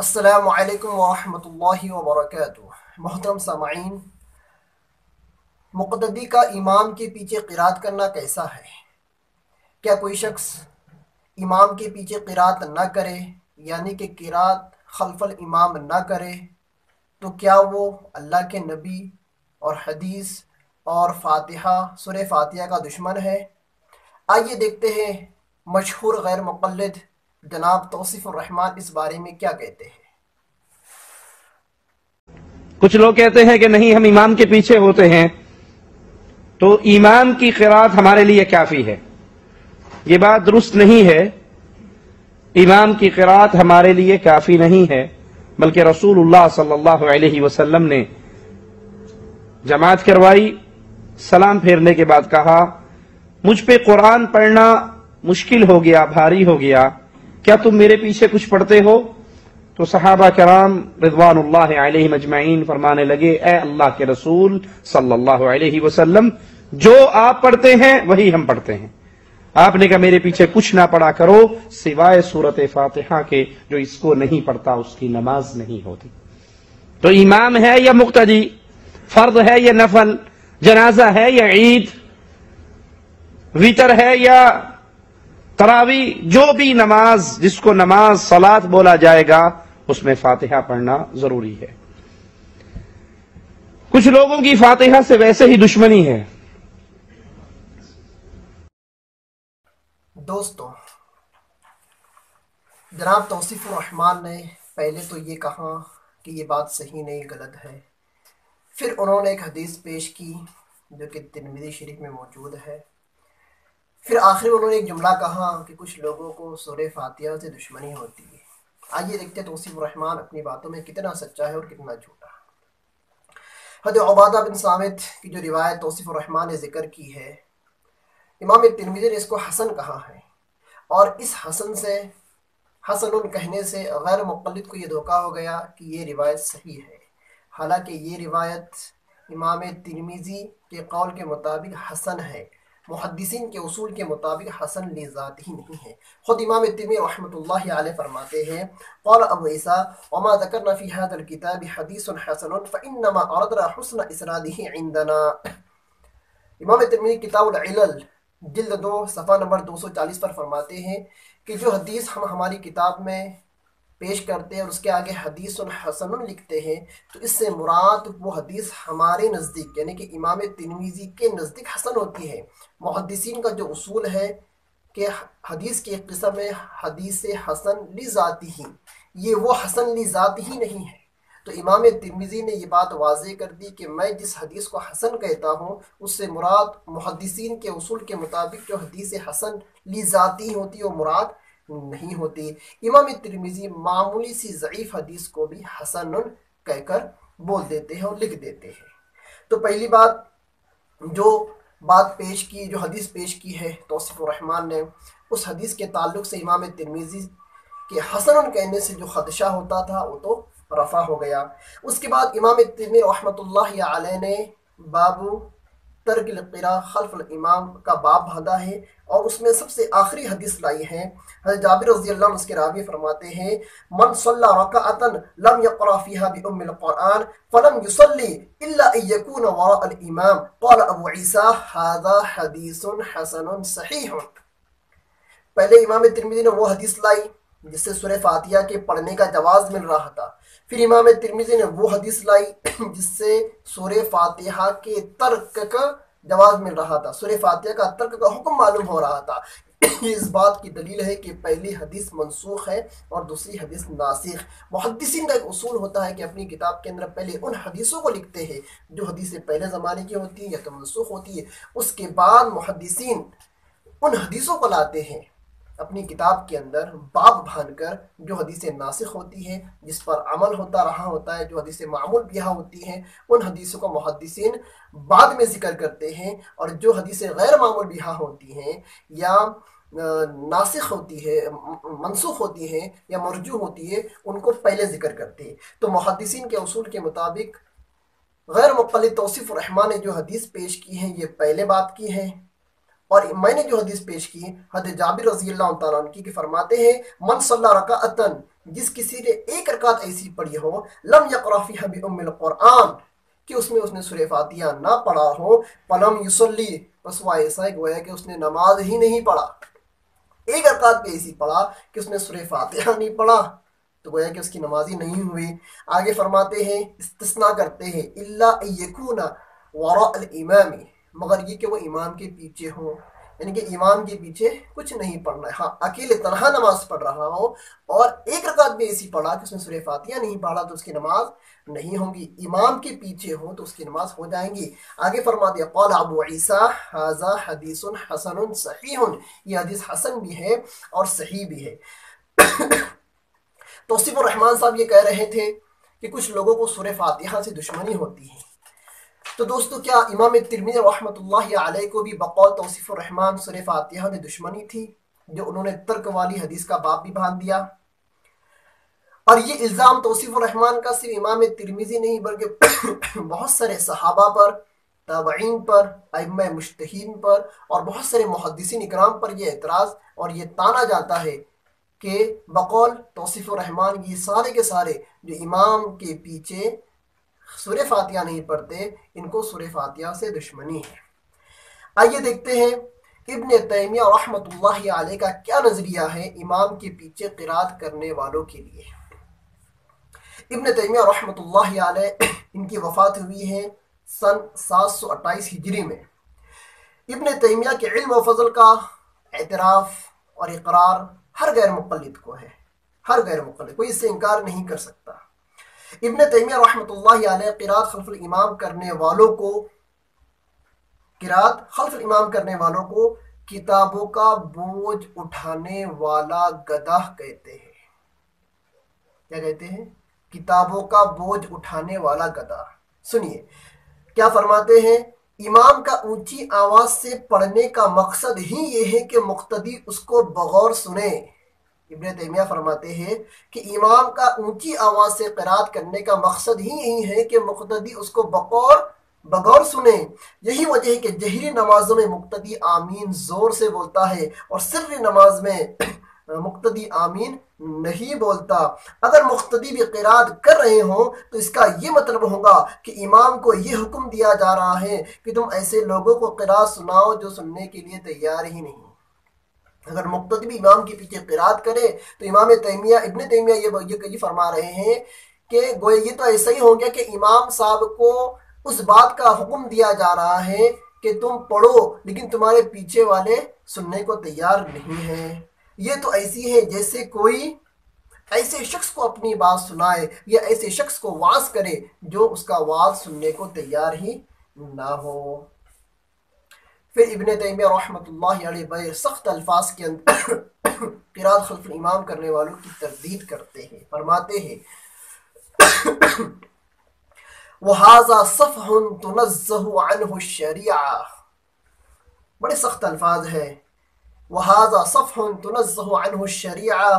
السلام علیکم ورحمۃ اللہ وبرکاتہ۔ محترم سامعین، مقتدی کا امام کے پیچھے قرات کرنا کیسا ہے؟ کیا کوئی شخص امام کے پیچھے قرات نہ کرے، یعنی کہ قرات خلف الامام نہ کرے، تو کیا وہ اللہ کے نبی اور حدیث اور فاتحہ سورہ فاتحہ کا دشمن ہے؟ آئیے دیکھتے ہیں مشہور غیر مقلد جناب توصیف الرحمان اس بارے میں کیا کہتے ہیں۔ کچھ لوگ کہتے ہیں کہ نہیں، ہم امام کے پیچھے ہوتے ہیں تو امام کی قرات ہمارے لیے کافی ہے۔ یہ بات درست نہیں ہے۔ امام کی قرات ہمارے لیے کافی نہیں ہے، بلکہ رسول اللہ صلی اللہ علیہ وسلم نے جماعت کروائی، سلام پھیرنے کے بعد کہا، مجھ پہ قرآن پڑھنا مشکل ہو گیا، بھاری ہو گیا، کیا تم میرے پیچھے کچھ پڑھتے ہو؟ تو صحابہ کرام رضوان اللہ علیہم اجمعین فرمانے لگے، اے اللہ کے رسول صلی اللہ علیہ وسلم، جو آپ پڑھتے ہیں وہی ہم پڑھتے ہیں۔ آپ نے کہا میرے پیچھے کچھ نہ پڑھا کرو سوائے سورۃ فاتحہ کے، جو اس کو نہیں پڑھتا اس کی نماز نہیں ہوتی۔ تو امام ہے یا مقتدی، فرض ہے یا نفل، جنازہ ہے یا عید، وتر ہے یا تراوی، جو بھی نماز جس کو نماز صلاۃ بولا جائے گا اس میں فاتحہ پڑھنا ضروری ہے۔ کچھ لوگوں کی فاتحہ سے ویسے ہی دشمنی ہے۔ دوستو، جناب توصیف الرحمان نے پہلے تو یہ کہا کہ یہ بات صحیح نہیں، غلط ہے۔ پھر انہوں نے ایک حدیث پیش کی جو کہ ترمذی شریف میں موجود ہے۔ پھر آخر انہوں نے ایک جملہ کہا کہ کچھ لوگوں کو سورہ فاتحہ سے دشمنی ہوتی ہے۔ آئیے دیکھتے ہیں توصیف الرحمان اپنی باتوں میں کتنا سچا ہے اور کتنا جھوٹا۔ حضرت عبادہ بن صامت کی جو روایت توصیف الرحمان نے ذکر کی ہے، امام ترمذی نے اس کو حسن کہا ہے، اور اس حسن کہنے سے غیر مقلد کو یہ دھوکہ ہو گیا کہ یہ روایت صحیح ہے، حالانکہ یہ روایت امام ترمذی کے قول کے مطابق حسن ہے، محدثین کے اصول کے مطابق حسن لذات ہی نہیں ہے۔ خود امام ترمذی رحمۃ اللہ علیہ فرماتے ہیں، قال ابو عیسیٰ وما ذکرنا فی هذا الكتاب حدیث حسن فانما اردنا حسن اسناده عندنا۔ امام ترمذی کتاب العلل جلد 2 صفحہ نمبر 240 پر فرماتے ہیں کہ جو حدیث ہم ہماری کتاب میں پیش کرتے ہیں اور اس کے آگے حدیث حسن لکھتے ہیں، تو اس سے مراد وہ حدیث ہمارے نزدیک یعنی کہ امام ترمذی کے نزدیک حسن ہوتی ہے۔ محدثین کا جو اصول ہے کہ حدیث کی ایک قسم ہے حدیث حسن لذاتی ہی، یہ وہ حسن لذاتی ہی نہیں ہے۔ تو امام ترمذی نے یہ بات واضح کر دی کہ میں جس حدیث کو حسن کہتا ہوں اس سے مراد محدثین کے اصول کے مطابق جو حدیث حسن لذاتی ہوتی ہے وہ مراد نہیں ہوتی۔ امام ترمذی معمولی سی ضعیف حدیث کو بھی حسن کہہ کر بول دیتے ہیں اور لکھ دیتے ہیں۔ تو پہلی بات جو پیش کی، جو حدیث پیش کی ہے توصیف الرحمان نے، اس حدیث کے تعلق سے امام ترمذی کے حسن کہنے سے جو خدشہ ہوتا تھا وہ تو رفع ہو گیا۔ اس کے بعد امام ترمذی رحمۃ اللہ علیہ نے باب ترک القراء خلف الامام کا باب باندھا ہے، اور اس میں سب سے آخری حدیث لائی ہے۔ حضرت جابر رضی اللہ عنہ اس کے راوی فرماتے ہیں، من صلی رکعۃ لم یقرأ فیها بأم القرآن فلم یصلی الا ان یکون وراء الامام قال ابو عیسیٰ ھذا حدیث حسن صحیح۔ پہلے امام ترمذی نے وہ حدیث لائی جس سے سورہ فاتحہ کے پڑھنے کا جواز مل رہا تھا، پھر امام ترمذی نے وہ حدیث لائی جس سے سورہ فاتحہ کے ترک کا جواز مل رہا تھا، سورہ فاتحہ کا ترک کا حکم معلوم ہو رہا تھا۔ یہ اس بات کی دلیل ہے کہ پہلی حدیث منسوخ ہے اور دوسری حدیث ناسخ۔ محدثین کا ایک اصول ہوتا ہے کہ اپنی کتاب کے اندر پہلے ان حدیثوں کو لکھتے ہیں جو حدیثیں پہلے زمانے کی ہوتی ہیں یا تو منسوخ ہوتی ہے، اس کے بعد محدثین ان حدیثوں کو لاتے ہیں اپنی کتاب کے اندر باب بھان کر، جو حدیث ناسخ ہوتی ہے جس پر عمل ہوتا رہا ہوتا ہے، جو حدیث معمول بہا ہوتی ہیں، ان حدیثوں کو محدثین بعد میں ذکر کرتے ہیں، اور جو حدیث غیر معمول بہا ہوتی ہیں یا ناسخ ہوتی ہے، منسوخ ہوتی ہیں یا مرجوع ہوتی ہے، ان کو پہلے ذکر کرتے ہیں۔ تو محدثین کے اصول کے مطابق غیر مقلد توصیف الرحمان نے جو حدیث پیش کی ہے یہ پہلے باب کی ہے، اور میں نے جو حدیث پیش کی حضرت جابر رضی اللہ تعالیٰ عنہ کی فرماتے ہیں، من صلی رکعۃ جس کسی نے ایک رکعت ایسی پڑھی ہو لم یقرأ فیہا بأم القرآن کہ اس میں اس نے سورہ فاتحہ نہ پڑھا ہو فلم یصلی بس وہ ایسا ہے گویا کہ اس نے نماز ہی نہیں پڑھا. ایک رکعت پہ ایسی پڑھا کہ اس نے سورہ فاتحہ نہیں پڑھا تو گویا کہ اس کی نماز ہی نہیں ہوئی. آگے فرماتے ہیں استثناء کرتے ہیں الا ان یکون وراء الامام مگر یہ کہ وہ امام کے پیچھے ہوں یعنی کہ امام کے پیچھے کچھ نہیں پڑھنا ہے. ہاں اکیلے تنہا نماز پڑھ رہا ہو اور ایک رکعت میں ایسی پڑھا کہ اس نے سورہ فاتحہ نہیں پڑھا تو اس کی نماز نہیں ہوگی. امام کے پیچھے ہو تو اس کی نماز ہو جائیں گی. آگے فرما دیا قال ابو عیسیٰ ھذا حدیث حسن صحیح یہ حدیث حسن بھی ہے اور صحیح بھی ہے. توصیف الرحمان صاحب یہ کہہ رہے تھے کہ کچھ لوگوں کو سورہ فاتحہ سے دشمنی ہوتی ہے. تو دوستو کیا امام ترمذی رحمۃ اللہ علیہ کو بھی بقول توصیف الرحمان سورہ فاتحہ میں دشمنی تھی جو انہوں نے ترک والی حدیث کا باب بھی باندھ دیا؟ اور یہ الزام توصیف الرحمان کا صرف امام ترمذی نہیں بلکہ بہت سارے صحابہ پر، تابعین پر، ائمہ مجتہدین پر اور بہت سارے محدثین اکرام پر یہ اعتراض اور یہ تانا جاتا ہے کہ بقول توصیف الرحمان یہ سارے کے سارے جو امام کے پیچھے سورہ فاتحہ نہیں پڑھتے ان کو سورہ فاتحہ سے دشمنی ہے. آئیے دیکھتے ہیں ابن تیمیہ رحمۃ اللہ علیہ کا کیا نظریہ ہے امام کے پیچھے قرات کرنے والوں کے لیے. ابن تیمیہ رحمۃ اللہ علیہ ان کی وفات ہوئی ہے سن 728 ہجری میں. ابن تیمیہ کے علم و فضل کا اعتراف اور اقرار ہر غیر مقلد کو ہے. ہر غیر مقلد کوئی اس سے انکار نہیں کر سکتا. ابن تیمیہ رحمۃ اللہ علیہ قرات خلف الامام کرنے والوں کو کتابوں کا بوجھ اٹھانے والا گدھا کہتے ہیں. کیا کہتے ہیں؟ کتابوں کا بوجھ اٹھانے والا گدھا. سنیے کیا فرماتے ہیں، امام کا اونچی آواز سے پڑھنے کا مقصد ہی یہ ہے کہ مقتدی اس کو بغور سنے. ابن تیمیہ فرماتے ہیں کہ امام کا اونچی آواز سے قرات کرنے کا مقصد ہی یہی ہے کہ مقتدی اس کو بغور سنے. یہی وجہ ہے کہ جہری نمازوں میں مقتدی آمین زور سے بولتا ہے اور سری نماز میں مقتدی آمین نہیں بولتا. اگر مقتدی بھی قرات کر رہے ہوں تو اس کا یہ مطلب ہوگا کہ امام کو یہ حکم دیا جا رہا ہے کہ تم ایسے لوگوں کو قرات سناؤ جو سننے کے لیے تیار ہی نہیں. اگر مقتدی بھی امام کے پیچھے قرات کرے تو ابن تیمیہ یہ فرما رہے ہیں کہ گویا یہ تو ایسا ہی ہو گیا کہ امام صاحب کو اس بات کا حکم دیا جا رہا ہے کہ تم پڑھو لیکن تمہارے پیچھے والے سننے کو تیار نہیں ہیں. یہ تو ایسی ہے جیسے کوئی ایسے شخص کو اپنی بات سنائے یا ایسے شخص کو واعظ کرے جو اس کا واعظ سننے کو تیار ہی نہ ہو. پھر ابن تیمیہ رحمۃ اللہ علیہ بڑے سخت الفاظ کے اندر قرات خلف الامام کرنے والوں کی تردید کرتے ہیں. فرماتے ہیں وَهَذَا صَفْحٌ تُنَزَّهُ عَنْهُ الشَّرِيعَةُ. بڑے سخت الفاظ ہیں. وَهَذَا صَفْحٌ تُنَزَّهُ عَنْهُ الشَّرِيعَةُ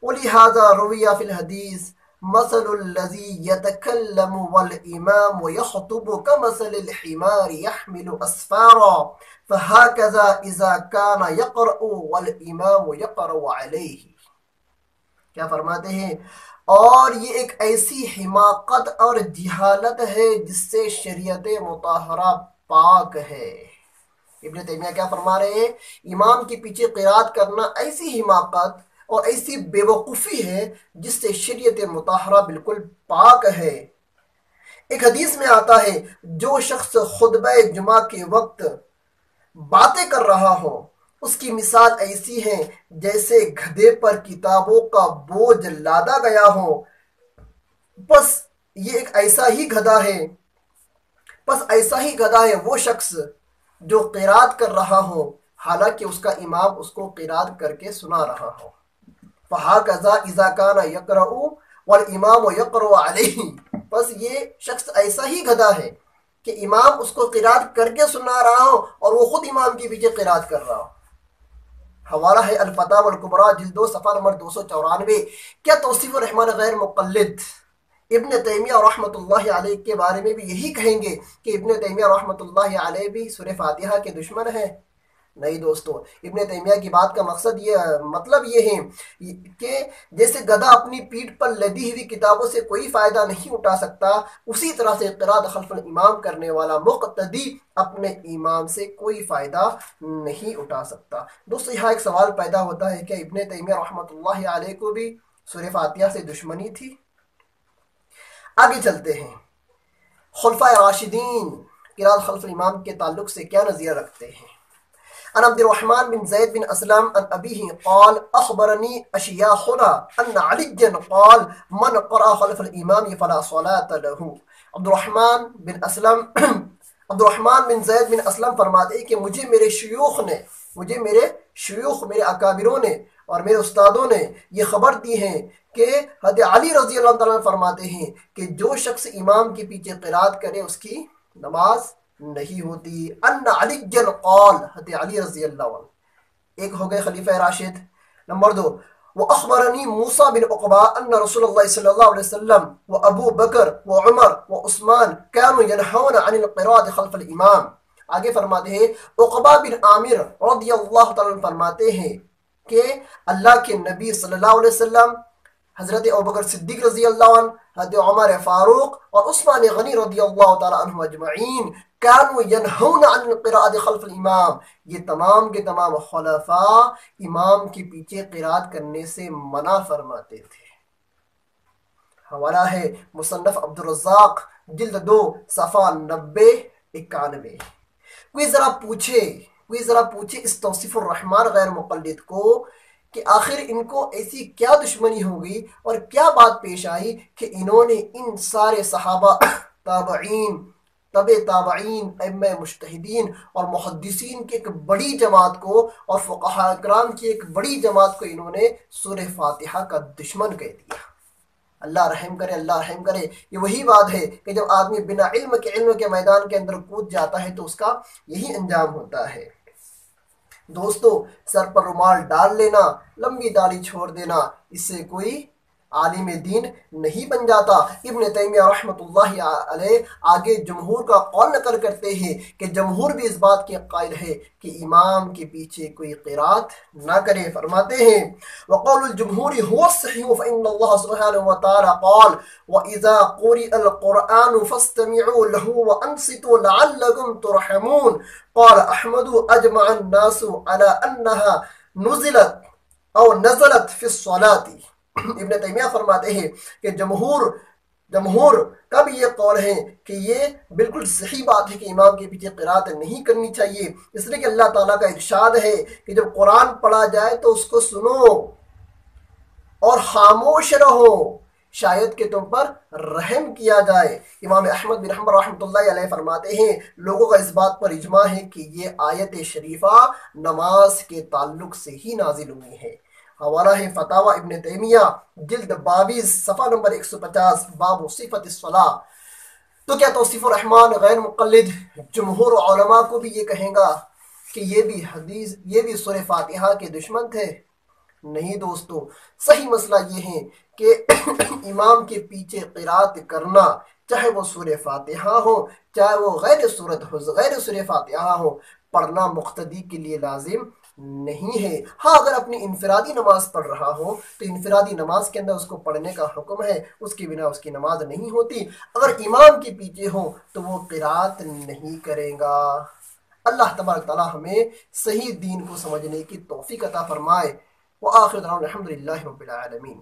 وَلِهَذَا رُوِيَ فِي الْحَدِيثِ مَثَلُ الَّذِي يَتَكَلَّمُ وَالْإِمَامُ يَخْطُبُ كَمَثَلِ الْحِمَارِ يَحْمِلُ أَسْفَارًا فَهَكَذَا إِذَا كَانَ يَقْرَأُ وَالْإِمَامُ يَقْرَأُ عَلَيْهِ. کیا فرماتے ہیں؟ اور یہ ایک ایسی حماقت اور جہالت ہے جس سے شریعت مطہرہ پاک ہے. ابن تیمیہ کیا فرما رہے ہیں؟ امام کے پیچھے قرات کرنا ایسی حماقت اور ایسی بے وقوفی ہے جس سے شریعت مطہرہ بالکل پاک ہے. ایک حدیث میں آتا ہے جو شخص خطبہ جمعہ کے وقت باتیں کر رہا ہو اس کی مثال ایسی ہے جیسے گدھے پر کتابوں کا بوجھ لادا گیا ہو. بس یہ ایک ایسا ہی گدھا ہے وہ شخص جو قرات کر رہا ہو حالانکہ اس کا امام اس کو قرات کر کے سنا رہا ہو. فَهَكَذَا إِذَا كَانَ يَقْرَأُ وَالْإِمَامُ يَقْرَأُ عَلَيْهِ. بس یہ شخص ایسا ہی گدھا ہے کہ امام اس کو قرات کر کے سنا رہا ہو اور وہ خود امام کے پیچھے قرات کر رہا ہو. حوالہ ہے الفتاوی الکبریٰ جلد 2 صفحہ نمبر 294. کیا توصیف الرحمان غیر مقلد ابن تیمیہ رحمۃ اللہ علیہ کے بارے میں بھی یہی کہیں گے کہ ابن تیمیہ رحمۃ اللہ علیہ بھی سورہ فاتحہ کے دشمن ہیں؟ نہیں دوستو، ابن تیمیہ کی بات کا مقصد مطلب یہ ہے کہ جیسے گدھا اپنی پیٹھ پر لدی ہوئی کتابوں سے کوئی فائدہ نہیں اٹھا سکتا، اسی طرح سے قرات خلف الامام کرنے والا مقتدی اپنے امام سے کوئی فائدہ نہیں اٹھا سکتا۔ دوستو یہاں ایک سوال پیدا ہوتا ہے کہ ابن تیمیہ رحمۃ اللہ علیہ کو بھی سورہ فاتحہ سے دشمنی تھی؟ آگے چلتے ہیں۔ خلفائے راشدین قرات خلف الامام کے تعلق سے کیا نظریہ رکھتے ہیں؟ عن عبد الرحمن بن زید بن اسلم عن ابیہ قال اخبرنی اشیاخنا ان علی قال من قرأ خلف الامام فلا صلاة له۔ عبد الرحمن بن زید بن اسلم فرماتے ہیں کہ مجھے میرے شیوخ میرے اکابروں نے اور میرے استادوں نے یہ خبر دی ہے کہ حضرت علی رضی اللہ تعالیٰ فرماتے ہیں کہ جو شخص امام کے پیچھے قرات کرے اس کی نماز نہیں ہوتی۔ ان علی قال، حضرت علی رضی اللہ عنہ ایک ہو گئے خلیفہ راشد۔ نمبر 2، وأخبرني موسى بن عقبة أن رسول الله صلى الله عليه وسلم وأبو بكر وعمر وعثمان كانوا ينهون عن القراءة خلف الإمام۔ آگے فرماتے ہیں عقبہ بن عامر رضی اللہ تعالیٰ فرماتے ہیں کہ اللہ کے نبی صلی اللہ علیہ وسلم، حضرت ابوبکر صدیق رضی اللہ عنہ، حضرت عمر فاروق اور عثمان غنی رضی اللہ تعالیٰ عنہ اجمعین كانوا ينهون عن القراءة خلف الامام، یہ تمام کے تمام خلفاء امام کے پیچھے قرات کرنے سے منع فرماتے تھے۔ حوالہ ہے مصنف عبد الرزاق جلد 2 صفحہ 90-91۔ کوئی ذرا پوچھے اس توصیف الرحمن غیر مقلد کو کہ آخر ان کو ایسی کیا دشمنی ہوگی اور کیا بات پیش آئی کہ انہوں نے ان سارے صحابہ، تابعین، تابعین، ائمہ مجتہدین اور محدثین کی ایک بڑی جماعت کو اور فقہاء کرام کی ایک بڑی جماعت کو انہوں نے سورہ فاتحہ کا دشمن کہہ دیا۔ اللہ رحم کرے، اللہ رحم کرے۔ یہ وہی بات ہے کہ جب آدمی بنا علم کے میدان کے اندر کود جاتا ہے تو اس کا یہی انجام ہوتا ہے۔ دوستو سر پر رومال ڈال لینا، لمبی داڑھی چھوڑ دینا، اس سے کوئی عالم دین نہیں بن جاتا۔ ابن تیمیہ رحمۃ اللہ علیہ آگے جمہور کا قول نقل کرتے ہیں کہ جمہور بھی اس بات کے قائل ہے کہ امام کے پیچھے کوئی قرات نہ کرے۔ فرماتے ہیں وقول الجمہور هو الصحیح فإن اللہ سبحانہ وتعالی قال وإذا قرئ القرآن فاستمعوا له وأنصتوا لعلكم ترحمون۔ قال احمد اجمع الناس على انها نزلت في الصلاة۔ ابن تیمیہ فرماتے ہیں کہ جمہور کا بھی یہ قول ہے کہ یہ بالکل صحیح بات ہے کہ امام کے پیچھے قرات نہیں کرنی چاہیے، اس لیے کہ اللہ تعالیٰ کا ارشاد ہے کہ جب قرآن پڑھا جائے تو اس کو سنو اور خاموش رہو، شاید کہ تم پر رحم کیا جائے۔ امام احمد بن حنبل رحمۃ اللہ علیہ فرماتے ہیں لوگوں کا اس بات پر اجماع ہے کہ یہ آیت شریفہ نماز کے تعلق سے ہی نازل ہوئی ہے۔ حوالہ ہے فتاوی ابن تیمیہ جلد 22 صفحہ نمبر 150 باب صفت الصلاۃ۔ تو کیا توصیف الرحمن غیر مقلد جمہور علماء کو بھی یہ کہیں گا کہ یہ بھی سورہ فاتحہ کے دشمن تھے؟ نہیں دوستو، صحیح مسئلہ یہ ہے کہ امام کے پیچھے قرات کرنا، چاہے وہ سورہ فاتحہ ہو چاہے وہ غیر سورہ فاتحہ ہو، پڑھنا مقتدی کے لیے لازم نہیں ہے۔ ہاں اگر اپنی انفرادی نماز پڑھ رہا ہو تو انفرادی نماز کے اندر اس کو پڑھنے کا حکم ہے، اس کے بنا اس کی نماز نہیں ہوتی۔ اگر امام کے پیچھے ہو تو وہ قرات نہیں کرے گا۔ اللہ تبارک تعالی ہمیں صحیح دین کو سمجھنے کی توفیق عطا فرمائے۔ وآخر دعوانا الحمد للہ رب العالمین۔